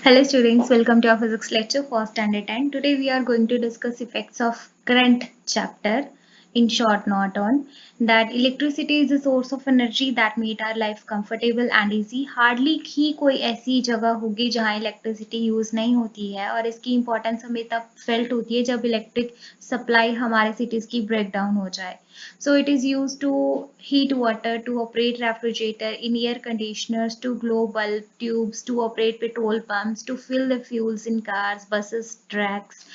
Hello students, welcome to our physics lecture for standard 10. Today we are going to discuss effects of current chapter. In short note on that electricity is a source of energy that made our life comfortable and easy. Hardly ही कोई ऐसी जगह होगी जहाँ electricity use नहीं होती है और इसकी इंपॉर्टेंस हमें तब फेल्ट होती है जब इलेक्ट्रिक सप्लाई हमारे सिटीज की ब्रेक डाउन हो जाए. So it is used to heat water, to operate refrigerator, in air conditioners, to glow bulb tubes, to operate petrol pumps, to fill the fuels in cars, buses, trucks,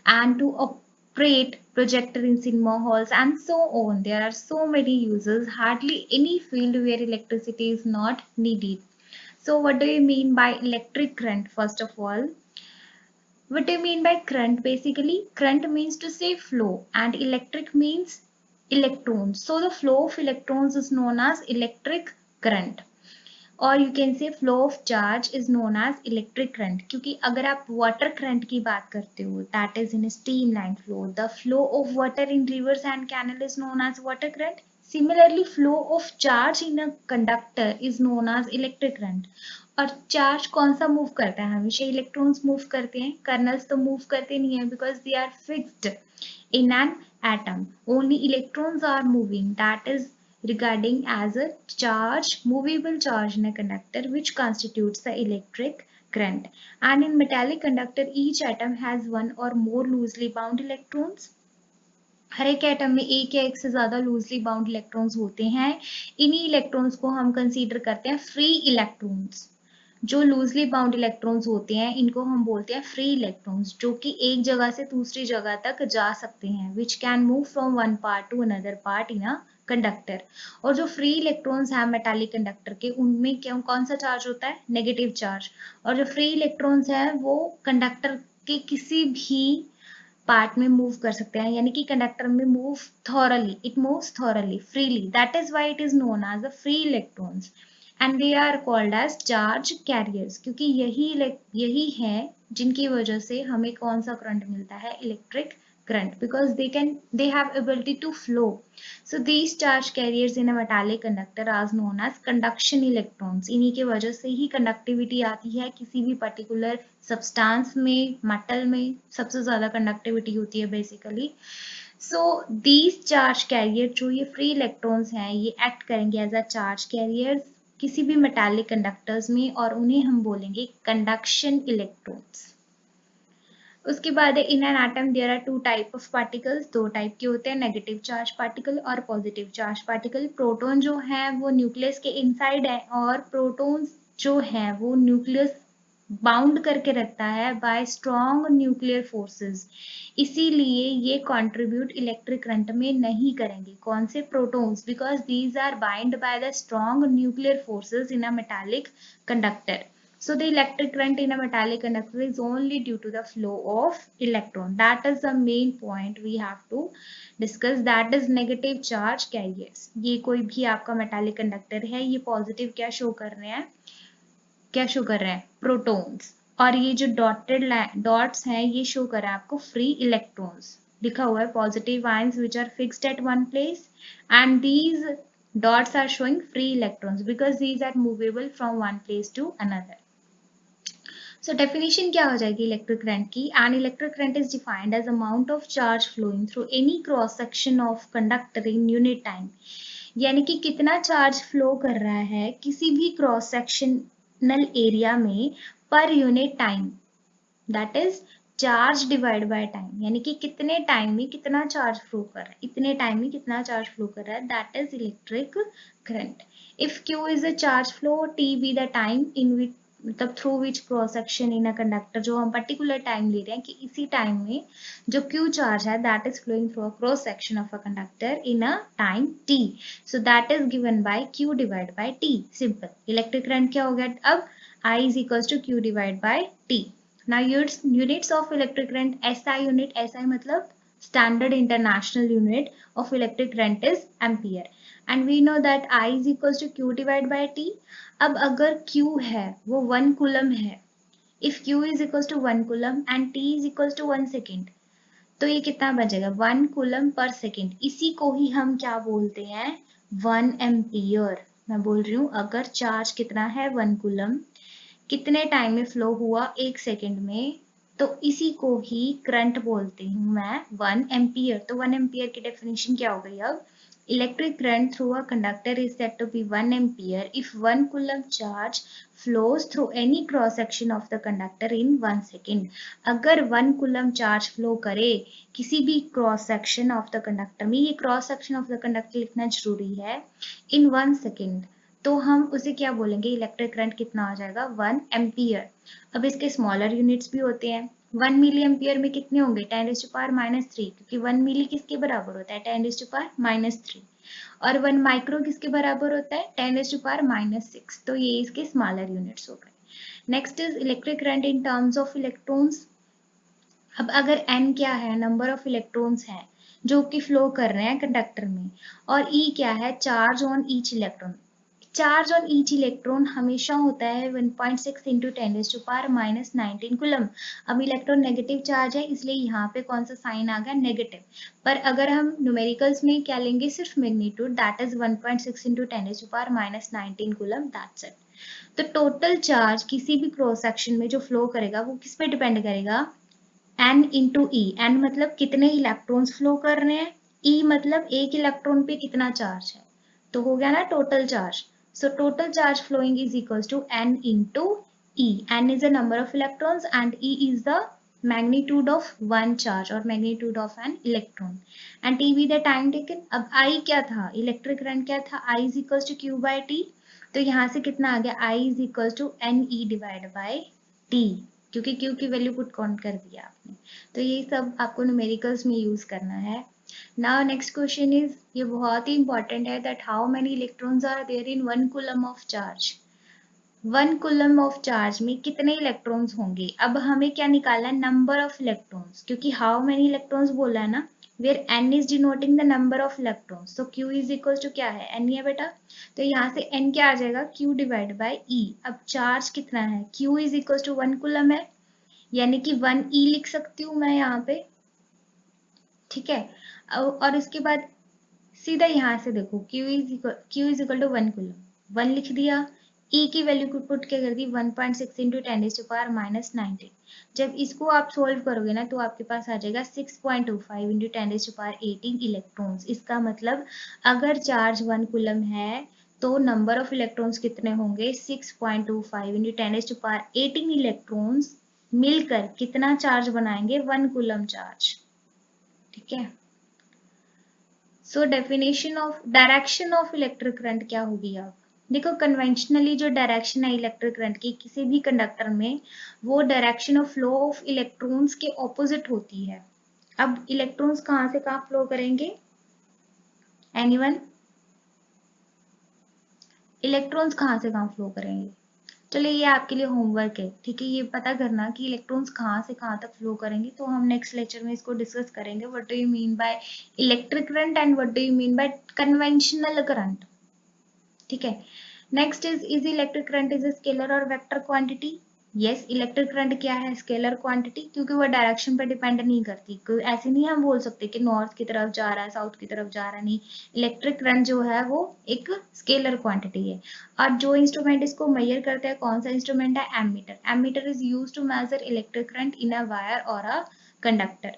and to operate projector in cinema halls, and so on. There are so many uses, hardly any field where electricity is not needed. So what do you mean by electric current? First of all, what do you mean by current? Basically, current means to say flow and electric means electrons. So the flow of electrons is known as electric current. और you can say flow of charge is known as electric current. क्योंकि अगर आप water current की बात करते हो that is in streamline flow. The flow of water in rivers and canal is known as water current. Similarly, flow of charge in a conductor is known as electric current. और charge कौन सा move करता है? हमेशा electrons move करते हैं, colonel's तो move करते नहीं है because they are fixed in an atom. Only electrons are moving. That is regarding as a charge, movable charge in a conductor, which constitutes the electric current. And in metallic conductor, each atom has one or more loosely bound electrons. हर एक atom में एक या एक से ज्यादा loosely bound electrons होते हैं. इन्हीं इलेक्ट्रॉन्स को हम कंसीडर करते हैं फ्री इलेक्ट्रॉन्स. जो लूजली बाउंड इलेक्ट्रॉन्स होते हैं इनको हम बोलते हैं फ्री इलेक्ट्रॉन्स, जो कि एक जगह से दूसरी जगह तक जा सकते हैं, which can move from one part two another part in a conductor. और जो फ्री इलेक्ट्रॉन्स हैं मेटालिक कंडक्टर के, उनमें क्यों कौन सा चार्ज होता है? Negative charge. और जो फ्री इलेक्ट्रॉन्स हैं वो कंडक्टर के किसी भी पार्ट में मूव कर सकते हैं, यानी कि कंडक्टर में move thoroughly, it moves thoroughly freely. That is why it is known as a free electrons and they are called as charge carriers. क्योंकि यही है जिनकी वजह से हमें कौन सा करंट मिलता है? Electric current, because they have ability to flow. So these charge carriers in a metallic conductor are known as conduction electrons. इन्हीं के वजह से ही कंडक्टिविटी आती है किसी भी पर्टिकुलर सब्सटेंस में. मेटल में सबसे ज्यादा कंडक्टिविटी होती है basically. So these charge carrier, जो ये फ्री इलेक्ट्रॉन्स हैं, ये एक्ट करेंगे एज अ चार्ज कैरियर्स किसी भी मेटालिक कंडक्टर्स में, और उन्हें हम बोलेंगे कंडक्शन इलेक्ट्रॉन्स. उसके बाद in an atom there are two type of particles. दो टाइप के होते हैं, नेगेटिव चार्ज पार्टिकल और पॉजिटिव चार्ज पार्टिकल. प्रोटॉन जो है वो न्यूक्लियस के इनसाइड है, और प्रोटॉन्स जो है वो न्यूक्लियस बाउंड करके रखता है बाय स्ट्रॉन्ग न्यूक्लियर फोर्सेस. इसीलिए ये कंट्रीब्यूट इलेक्ट्रिक करंट में नहीं करेंगे. कौन से? Protons, because these are bind by the strong nuclear forces in a metallic conductor. So the electric current in a metallic conductor is only due to the flow of electron. That is the main point we have to discuss. That is negative charge carriers. ये कोई भी आपका metallic conductor है, ये positive क्या show कर रहे हैं? क्या show कर रहे हैं? Protons. और ये जो dotted dots हैं ये show कर रहे हैं आपको free electrons. लिखा हुआ है positive ions which are fixed at one place, and these dots are showing free electrons because these are movable from one place to another. So definition क्या हो जाएगी इलेक्ट्रिक करंट की? An electric current is defined as amount of charge flowing through any cross section of conductor in unit time. यानी कि कितना charge flow कर रहा है किसी भी क्रॉस सेक्शनल एरिया में per unit time. That is charge divide by time. यानी कि कितने टाइम में कितना चार्ज फ्लो कर रहा है, इतने टाइम में कितना चार्ज फ्लो कर रहा है, that is electric current. If Q is a charge flow, T be the time in which, मतलब through which cross section in a conductor, जो हम पर्टिकुलर टाइम ले रहे हैं कि इसी टाइम में जो Q चार्ज है that is flowing through a cross section of a conductor in a time T. So that is given by Q divide by T. Simple. Electric current क्या हो गया अब? I is equal to Q divide by T. Now units of electric current, SI unit, SI मतलब standard international unit of electric current is ampere, and we know that I is equals to Q divided by T. अब अगर Q है वो 1 coulomb है, if Q is equals to 1 coulomb and T is equals to 1 second, तो ये कितना बचेगा? 1 coulomb per second. इसी को ही हम क्या बोलते हैं? 1 एम्पियर. मैं बोल रही हूँ अगर चार्ज कितना है 1 कूलम, कितने टाइम में फ्लो हुआ, 1 सेकेंड में, तो इसी को ही करंट बोलती हूँ मैं 1 एम्पियर। तो 1 एम्पियर की डेफिनेशन क्या हो गई अब, electric current through a conductor is said to be 1 ampere if 1 coulomb charge flows through any cross section of the conductor in 1 second। अगर 1 कूलम चार्ज फ्लो करे किसी भी cross section of the conductor में, ये cross section of the conductor लिखना जरूरी है, इन 1 second, तो हम उसे क्या बोलेंगे, इलेक्ट्रिक करंट कितना हो जाएगा, 1 एम्पियर। अब इसके स्मॉलर यूनिट्स भी होते हैं। 1 मिली एम्पियर में कितने होंगे, 10⁻⁻3, क्योंकि 1 मिली किसके बराबर होता है, 10⁻⁻3, और 1 माइक्रो किसके बराबर होता है, 10⁻⁻6। तो ये इसके स्मॉलर यूनिट्स हो गए। Next is electric current in terms of electrons. अब अगर n क्या है, नंबर ऑफ इलेक्ट्रॉन्स है जो कि फ्लो कर रहे हैं कंडक्टर में, और E क्या है, charge on each electron. Charge on each electron हमेशा होता है 1.6 इंटू 10⁻⁻19 कूलम। अब इलेक्ट्रॉन नेगेटिव चार्ज है, इसलिए यहाँ पे कौन सा साइन आ गया, नेगेटिव। पर अगर हम न्यूमेरिकल्स में क्या लेंगे, सिर्फ magnitude, that is 1.6 into 10⁻⁻19 coulomb, that's it. तो टोटल चार्ज किसी भी क्रॉस सेक्शन में जो फ्लो करेगा वो किस पे डिपेंड करेगा, n इंटू ई। एन मतलब कितने इलेक्ट्रॉन्स फ्लो कर रहे हैं, ई मतलब एक इलेक्ट्रॉन पे कितना चार्ज है, तो हो गया ना total charge. So total charge flowing is equals to n into e. n is the number of electrons and e is the magnitude of one charge or magnitude of an electron and t be the time taken। अब I क्या था, electric current क्या था, I is equals to q by t। तो यहाँ से कितना आ गया, I is equals to n e divided by t, क्योंकि Q की वैल्यू पुट काउंट कर दिया आपने। तो ये सब आपको न्यूमेरिकल्स में यूज करना है। नाउ नेक्स्ट क्वेश्चन इज, ये बहुत ही इंपॉर्टेंट है, that how many electrons are there in 1 coulomb of charge. 1 coulomb of charge में कितने इलेक्ट्रॉन्स होंगे। अब हमें क्या निकालना है, नंबर ऑफ इलेक्ट्रॉन्स, क्योंकि हाउ मेनी इलेक्ट्रॉन्स बोला है ना, where n is denoting the number of electrons, तो q इज इक्वल टू क्या है, n ही है बेटा। तो यहाँ से n क्या आ जाएगा, q डिवाइड बाई e। अब चार्ज कितना है, q is equal to 1 coulomb है, यानी कि 1 e लिख सकती हूँ मैं यहाँ पे, ठीक है। और इसके बाद सीधा यहाँ से देखो, q is equal to 1 coulomb, 1 लिख दिया, E की वैल्यू को पुट क्या कर दी, 1.6 इंटू 10⁻⁻19। जब इसको आप सोल्व करोगे ना तो आपके पास आ जाएगा 6.25 इंटू 10⁻18 इलेक्ट्रॉन्स। इसका मतलब अगर चार्ज 1 कूलम है तो नंबर ऑफ इलेक्ट्रॉन्स कितने होंगे, 6.25 इंटू 10⁻18 इलेक्ट्रॉन्स मिलकर कितना चार्ज बनाएंगे, 1 कूलम चार्ज, ठीक है। So definition of direction of electric current क्या होगी, अब देखो कन्वेंशनली जो डायरेक्शन है इलेक्ट्रिक करंट की किसी भी कंडक्टर में, वो direction of flow of electrons के ऑपोजिट होती है। अब इलेक्ट्रॉन्स कहाँ से कहाँ फ्लो करेंगे, एनीवन, इलेक्ट्रॉन्स कहाँ से कहाँ फ्लो करेंगे। चलिए ये आपके लिए होमवर्क है, ठीक है, ये पता करना कि इलेक्ट्रॉन्स कहाँ से कहाँ तक फ्लो करेंगे। तो हम नेक्स्ट लेक्चर में इसको डिस्कस करेंगे, what do you mean by electric current and what do you mean by conventional current, ठीक है। Next is electric current is scalar और vector quantity. Yes, electric current क्या है, स्केलर क्वांटिटी, क्योंकि वो डायरेक्शन पर डिपेंड नहीं करती। कोई ऐसे नहीं हम बोल सकते कि नॉर्थ की तरफ जा रहा है, साउथ की तरफ जा रहा है, नहीं। इलेक्ट्रिक करंट जो है वो एक स्केलर क्वांटिटी है। और जो इंस्ट्रूमेंट इसको मेजर करता है, कौन सा इंस्ट्रूमेंट है, ammeter. Ammeter is used to measure electric current in a wire और अ कंडक्टर।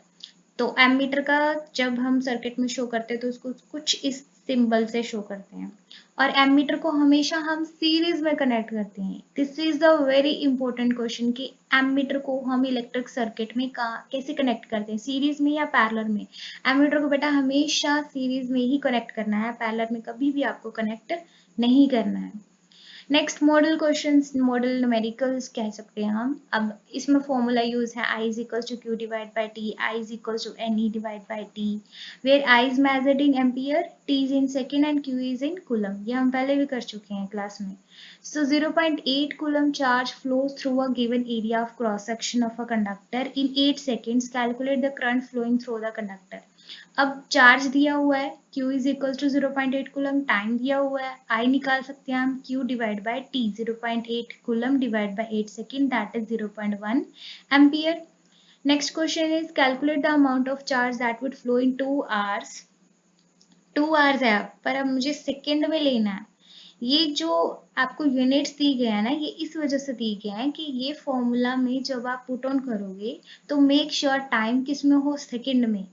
तो एमीटर का जब हम सर्किट में शो करते हैं तो उसको कुछ इस सिंबल से शो करते हैं, और एमीटर को हमेशा हम सीरीज में कनेक्ट करते हैं। This is the very important question कि एमीटर को हम इलेक्ट्रिक सर्किट में कैसे कनेक्ट करते हैं, सीरीज में या पैरेलल में। एमीटर को बेटा हमेशा सीरीज में ही कनेक्ट करना है, पैरेलल में कभी भी आपको कनेक्ट नहीं करना है। Next model questions, model numericals कह सकते हैं हम। अब इसमें फॉर्मूला यूज है I is equal to Q divide by T, I is equal to n e divide by T, where I is measured in ampere, T is in second and Q is in coulomb. ये हम पहले भी कर चुके हैं class में। So 0.8 coulomb charge flows through a given area of cross section of a conductor in 8 seconds. Calculate the current flowing through the conductor. अब charge दिया हुआ है Q is equal to 0.8 coulomb, time दिया हुआ है I निकाल सकते हैं हम, Q divide by T, 0.8 coulomb divide by 8 second, that is 0.1 ampere. Next question is calculate the amount of charge that would flow in 2 hours. 2 hours है पर अब मुझे सेकेंड में लेना है, ये जो आपको यूनिट्स दी गए हैं ना, ये इस वजह से दी गए हैं कि ये फॉर्मूला में जब आप पुट ऑन करोगे तो मेक श्योर टाइम किस में हो, सेकंड में,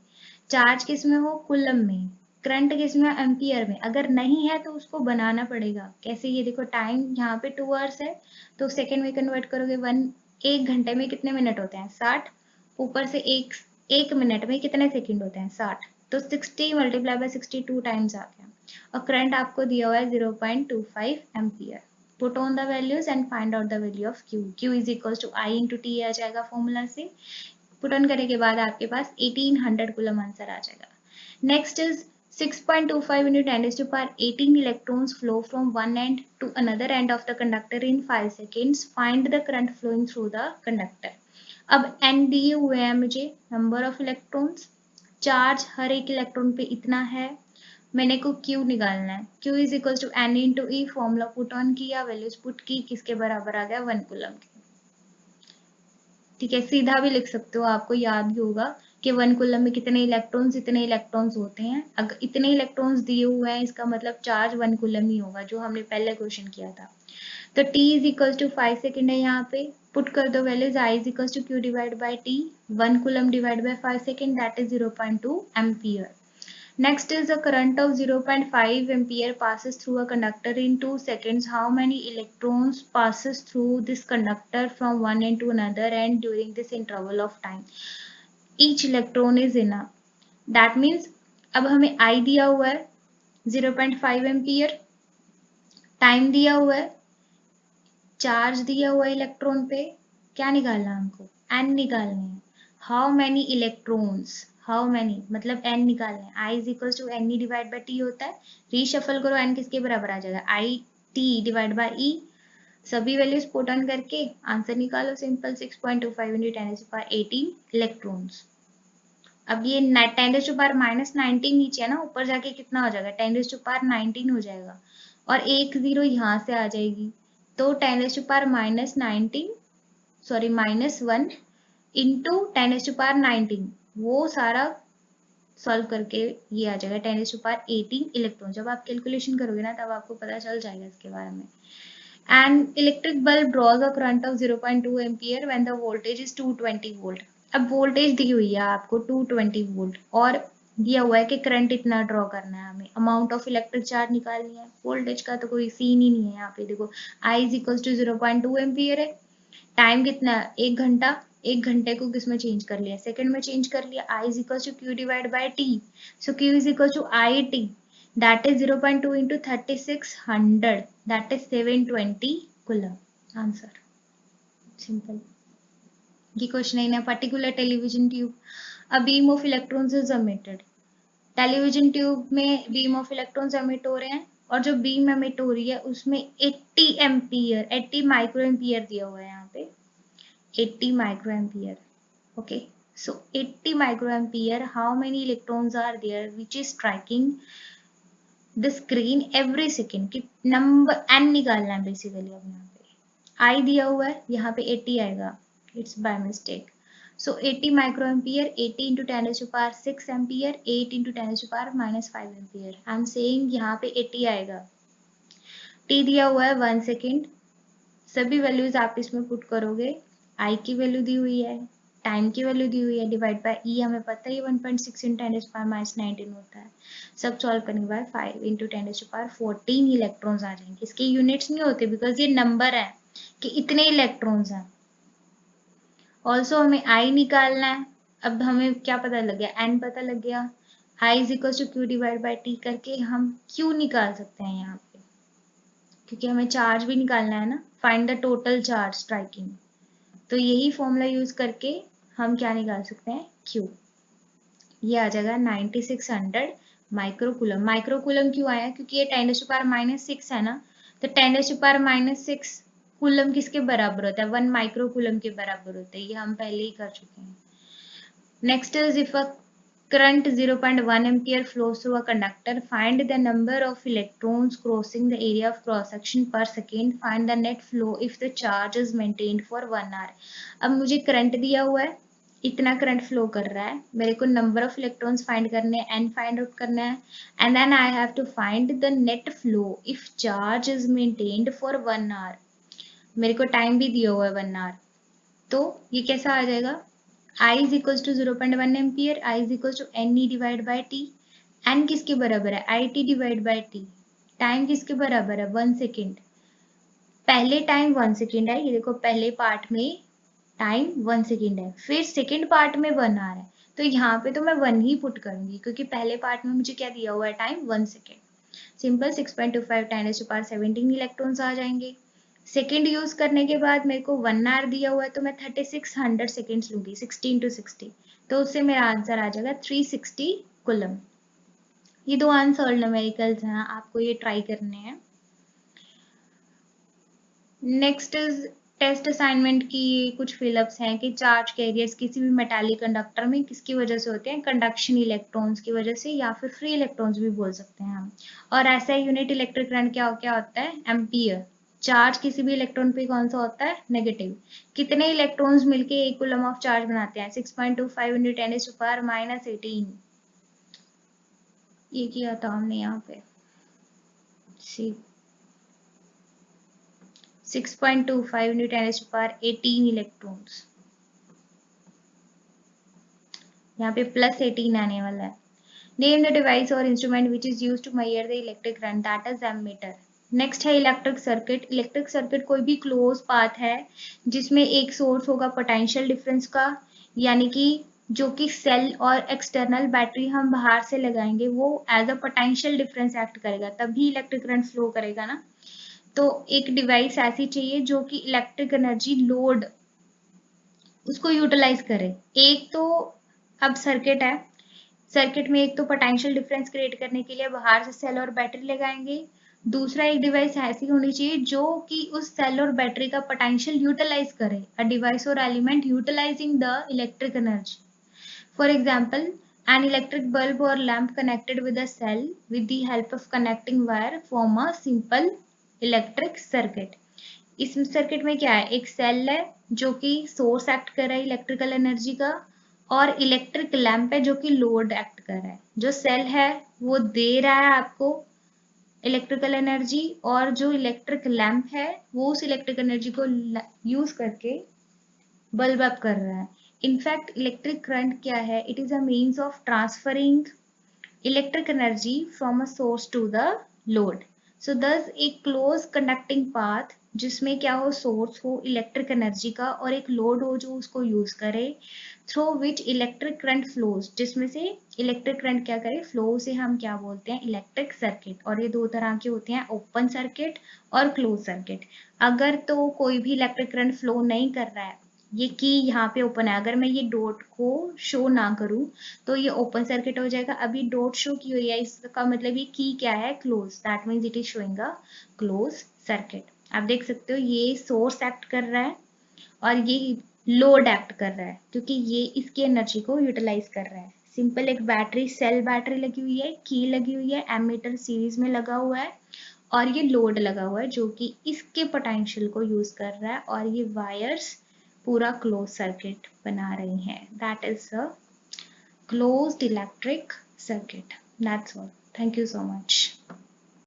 चार्ज किस में हो, कूलम में, करंट किस में, एम्पियर में। अगर नहीं है तो उसको बनाना पड़ेगा। कैसे, ये देखो टाइम यहाँ पे 2 आवर्स है तो सेकंड में कन्वर्ट करोगे 1, 1 घंटे में कितने मिनट होते हैं, 60, ऊपर से एक मिनट में कितने सेकंड होते हैं, 60, तो 60 मल्टीप्लाई बाय 62 टाइम्स आ गया। और करंट आपको दिया हुआ है 0.25 ampere. Put on the values and find out the value of Q। Q is equal to I into T आ जाएगा फॉर्मूला से। पुट ऑन करने के बाद आपके पास 1800 कूलम आंसर आ जाएगा। Next is 6.25 into 10 raised to power 18 electrons flow from one end to another end of the conductor in 5 seconds. Find the current flowing through the conductor. अब n दिए हुए हैं मुझे, नंबर ऑफ इलेक्ट्रॉन्स, चार्ज हर एक electron पे इतना है, मैंने को Q निकालना है। Q is equal to N into E, formula put on किया, वैल्यूज पुट की, किसके बराबर आ गया, 1 कूलम के। ठीक है, सीधा भी लिख सकते हो, आपको याद भी होगा कि 1 कूलम में कितने इलेक्ट्रॉन्स होते हैं। अगर इतने इलेक्ट्रॉन्स दिए हुए हैं इसका मतलब चार्ज 1 कूलम ही होगा, जो हमने पहले क्वेश्चन किया था। तो t is equal to 5 second है, यहाँ पे पुट कर दो values, I is equal to Q divide by T, 1 coulomb divide by 5 second, that is 0.2 ampere. Next is a current of 0.5 ampere passes through a conductor in 2 seconds. How many electrons passes through this conductor from one end to another and during this interval of time? Each electron is enough. That means अब हमें I दिया हुआ है 0.5 ampere, time दिया हुआ है, charge दिया हुआ है इलेक्ट्रॉन पे, क्या निकालना है हमको, n निकालने हैं। How many electrons, how many मतलब n निकालने हैं। I is equal to n e divide by T होता है, रीशफल करो n किसके बराबर आ जाएगा, I T divide by e, सभी वैल्यूज पुट ऑन करके आंसर निकालो सिंपल, 6.25 इंटू 10⁻18 इलेक्ट्रॉन्स। अब ये 10⁻−19 नीचे है ना, ऊपर जाके कितना हो जाएगा, 10⁻19 हो जाएगा, और एक जीरो यहाँ से आ जाएगी, तो 10⁻−19 सॉरी -1 इंटू 10⁻19, वो सारा सॉल्व करके ये आ जाएगा 10⁻18 इलेक्ट्रॉन। जब आप कैलकुलेशन करोगे ना तब आपको पता चल जाएगा इसके बारे में। And electric bulb draws a current of 0.2 ampere when the voltage is 220 volt. अब वोल्टेज दी हुई है आपको 220 वोल्ट और दिया हुआ है कि करंट इतना ड्रॉ करना है हमें, अमाउंट ऑफ इलेक्ट्रिक चार्ज निकालनी है। वोल्टेज का तो कोई सीन ही नहीं है यहाँ पे, देखो I is equal to 0.2 ampere है, टाइम कितना है, 1 घंटा, 1 घंटे को किस में चेंज कर लिया, सेकंड में चेंज कर लिया। I is equal to Q divide by T, so Q is equal to I T, that is 0.2 into 3600, that is 720 coulomb. Answer simple. ये क्वेश्चन है, particular television tube, a beam of electrons is emitted. Television tube में beam of electrons emit हो रहे हैं और जो beam emit हो रही है उसमें 80 एम्पियर 80 माइक्रो एम्पियर दिया हुआ है यहाँ पे, 80 microampere. Okay, so 80 microampere, how many electrons are there which is striking the screen every second? कि नंबर n निकालना है बेसिकली। अब यहाँ पे I दिया हुआ है, यहाँ पे 80 आएगा, it's by mistake. So 80 microampere, 80 into 10⁻6 ampere, 8 into 10⁻−5 ampere. I am saying यहाँ पे 80 आएगा। T दिया हुआ है 1 सेकेंड, सभी वैल्यूज आप इसमें पुट करोगे, I की वैल्यू दी हुई है, टाइम की वैल्यू दी हुई है, डिवाइड बाय E हमें पता है 1.6 इंटू 10⁻−19 होता है। सब सॉल्व करने के बाद 5 इंटू 10⁻14 इलेक्ट्रॉन्स आ जाएंगे। इसके यूनिट्स नहीं होते बिकॉज ये नंबर है कि इतने इलेक्ट्रॉन्स हैं। ऑल्सो हमें I निकालना है। अब हमें क्या पता लग गया, N पता लग गया, I is equal to Q divide by T करके हम Q निकाल सकते हैं यहाँ पे, क्योंकि हमें चार्ज भी निकालना है ना, find the total charge striking. तो यही फॉर्मूला यूज करके हम क्या निकाल सकते हैं, Q। ये आ जाएगा 9600 माइक्रोकूलम। माइक्रोकूलम क्यों आया, क्योंकि ये 10⁻6 है ना, तो 10⁻6 कूलम किसके बराबर होता है, 1 माइक्रोकूलम के बराबर होता है, ये हम पहले ही कर चुके हैं। Next is if a current 0.1 ampere flows through a conductor, find the number of electrons crossing the area of cross section per second, find the net flow if the charge is maintained for 1 hour। अब मुझे current दिया हुआ है, इतना current flow कर रहा है, मेरे को नंबर ऑफ इलेक्ट्रॉन्स फाइंड करने हैं, एन फाइंड आउट करना है, and then I have to find the net flow if charge is maintained for 1 hour. मेरे को टाइम भी दिया हुआ है 1 आवर, तो ये कैसा आ जाएगा, I is equal to 0.1 ampere, I is equal to NE divide by T. N किसके बराबर है, IT divide by T. Time किसके बराबर है, 1 सेकेंड। पहले टाइम 1 सेकेंड है, ये देखो पहले पार्ट में टाइम 1 सेकेंड है, फिर सेकेंड पार्ट में 1 आ रहा है, तो यहाँ पे तो मैं 1 ही पुट करूंगी क्योंकि पहले पार्ट में मुझे क्या दिया हुआ है, टाइम 1 सेकेंड। सिंपल 6.25 10 17 इलेक्ट्रॉन्स आ जाएंगे। सेकेंड यूज करने के बाद मेरे को 1 आवर दिया हुआ है, तो मैं 3600 सेकेंड्स लूंगी, 16 to 60, तो उससे मेरा आंसर आ जाएगा 360 कूलम। ये दो अनसॉल्व्ड न्यूमेरिकल्स हैं, आपको ये ट्राई करने हैं। नेक्स्ट इज टेस्ट असाइनमेंट की कुछ फिलअप्स हैं कि चार्ज कैरियर्स किसी भी मेटालिक कंडक्टर में किसकी वजह से होते हैं, कंडक्शन इलेक्ट्रॉन्स की वजह से, या फिर फ्री इलेक्ट्रॉन्स भी बोल सकते हैं हम। और ऐसा यूनिट इलेक्ट्रिक करंट क्या होता है, एम्पियर। चार्ज किसी भी इलेक्ट्रॉन पे कौन सा होता है, नेगेटिव। कितने इलेक्ट्रॉन्स मिलके 1 कूलम ऑफ चार्ज बनाते हैं, 6.25 × 10⁻⁻18। ये किया था हमने यहाँ पे, सी 6.25 × 10⁻18 इलेक्ट्रॉन्स, यहाँ पे +18 आने वाला है। नेम द डिवाइस और instrument which is use to measure the electric current, that is ammeter. Next है इलेक्ट्रिक सर्किट। इलेक्ट्रिक सर्किट कोई भी क्लोज पाथ है जिसमें एक सोर्स होगा पोटेंशियल डिफरेंस का, यानी कि जो कि सेल और एक्सटर्नल बैटरी हम बाहर से लगाएंगे वो as a potential difference act करेगा, तभी इलेक्ट्रिक करंट फ्लो करेगा ना। तो एक डिवाइस ऐसी चाहिए जो कि इलेक्ट्रिक एनर्जी लोड उसको यूटिलाइज करे। एक तो अब सर्किट है, सर्किट में एक तो पोटेंशियल डिफरेंस क्रिएट करने के लिए बाहर से सेल और बैटरी लगाएंगे, दूसरा एक डिवाइस ऐसी होनी चाहिए जो कि उस सेल और बैटरी का पोटेंशियल यूटिलाइज करे, अ डिवाइस और element utilising the electric energy. For example, an electric bulb or lamp connected with a cell with the help of connecting wire form a simple electric circuit। इस circuit में क्या है, एक cell है जो कि source act कर रहा है इलेक्ट्रिकल एनर्जी का, और इलेक्ट्रिक लैंप है जो कि लोड एक्ट कर रहा है। जो सेल है वो दे रहा है आपको इलेक्ट्रिकल एनर्जी, और जो इलेक्ट्रिक लैंप है वो उस इलेक्ट्रिक एनर्जी को यूज करके बल्ब अप कर रहा है। इनफैक्ट इलेक्ट्रिक करंट क्या है, it is a means of transferring electric energy from a source to the load। So thus एक close conducting path जिसमें क्या हो, सोर्स हो इलेक्ट्रिक एनर्जी का और एक लोड हो जो उसको यूज करे, through which electric current flows, जिसमें से इलेक्ट्रिक करंट क्या करे, फ्लो से हम क्या बोलते हैं, इलेक्ट्रिक सर्किट। और ये दो तरह के होते हैं, ओपन सर्किट और क्लोज सर्किट। अगर तो कोई भी इलेक्ट्रिक करंट फ्लो नहीं कर रहा है, ये की यहाँ पे ओपन है, अगर मैं ये डॉट को शो ना करूं तो ये ओपन सर्किट हो जाएगा। अभी डॉट शो की हुई है, इसका मतलब ये की क्या है, close, that means it is showing a close circuit. आप देख सकते हो ये सोर्स एक्ट कर रहा है और ये लोड एक्ट कर रहा है क्योंकि ये इसकी एनर्जी को यूटिलाइज कर रहा है। सिंपल एक बैटरी, सेल बैटरी लगी हुई है, की लगी हुई है, एमीटर सीरीज में लगा हुआ है, और ये लोड लगा हुआ है जो कि इसके पोटेंशियल को यूज कर रहा है, और ये वायर्स पूरा क्लोज सर्किट बना रही हैं। That is a closed electric circuit। That's all. Thank you so much.